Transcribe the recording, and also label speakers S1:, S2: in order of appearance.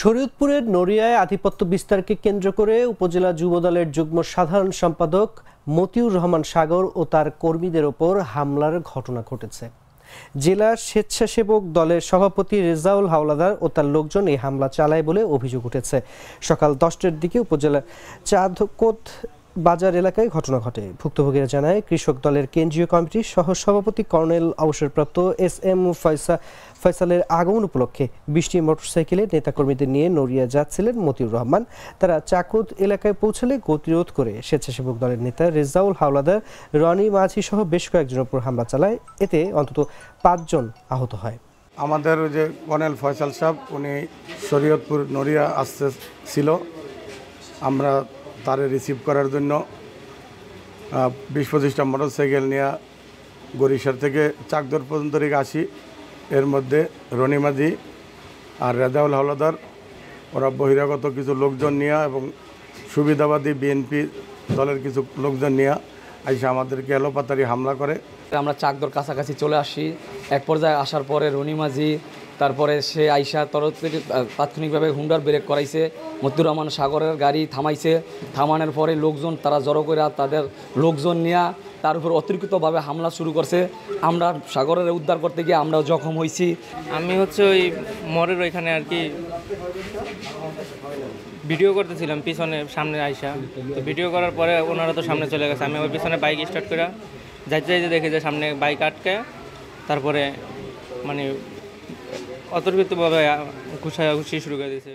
S1: শরীয়তপুরের নড়িয়ায় আধিপত্য বিস্তারকে কেন্দ্র করে উপজেলা যুবদলের যুগ্ম সাধারণ সম্পাদক মতিউর রহমান সাগর ও তার কর্মীদের ওপর হামলার ঘটনা ঘটেছে। জেলা স্বেচ্ছাসেবক দলের সভাপতি রেজাউল হাওলাদার ও তার লোকজন এই হামলা চালায় বলে অভিযোগ উঠেছে। সকাল 10টার দিকে উপজেলার চাঁদকোট বাজার এলাকায় ঘটনা ঘটে। ভুক্তভোগীরা জানায়, কৃষক দলের কেন্দ্রীয় কমিটির সহ সভাপতি কর্নেল অবসরপ্রাপ্ত এস.এম. ফয়সালের আগমন উপলক্ষে 20টি মোটরসাইকেলে নেতাকর্মীদের নিয়ে নড়িয়া যাচ্ছিলেন মতিউর রহমান। তারা চাকুত এলাকায় পৌঁছালে গতিরোধ করে স্বেচ্ছাসেবক দলের নেতা রেজাউল হাওলাদার, রনি মাঝি সহ বেশ কয়েকজনের উপর হামলা চালায়। এতে অন্তত 5 জন আহত হয়।
S2: আমাদের যে কর্নেল ফয়সাল সাহেব, উনি শরীয়তপুর নড়িয়া আসতে ছিল। আমরা তারে রিসিভ করার জন্য 20-25টা মোটরসাইকেল নিয়ে গরিশার থেকে চাকদর পর্যন্ত রেখে আসি। এর মধ্যে রনিমাদি আর রেজাউল হাওলাদার ওরা বহিরাগত কিছু লোকজন নিয়ে এবং সুবিধাবাদী বিএনপি দলের কিছু লোকজন নিয়ে আইসা আমাদেরকে এলোপাতারি হামলা করে।
S3: আমরা চাকদর কাছাকাছি চলে আসি। এক পর্যায়ে আসার পরে রনিমাঝি, তারপরে সে আইসা তরফ থেকে তাৎক্ষণিকভাবে হুন্ডার ব্রেক করাইছে। মতিউর রহমান সাগরের গাড়ি থামাইছে। থামানোর পরে লোকজন তারা জড়ো করে তাদের লোকজন নিয়ে তার উপর অতিরিক্তভাবে হামলা শুরু করছে। আমরা সাগরের উদ্ধার করতে গিয়ে আমরা জখম হয়েছি।
S4: আমি ওই মোড়ের ওইখানে আর কি ভিডিও করতেছিলাম, পিছনে সামনে আইসা। তো ভিডিও করার পরে ওনারা তো সামনে চলে গেছে। আমি ওই পিছনে বাইক স্টার্ট করে যাইতে যাইতে দেখি যে সামনে বাইক আটকে, তারপরে অতর্কিতভাবে ঘুষাঘুষি শুরু করে দিয়েছে।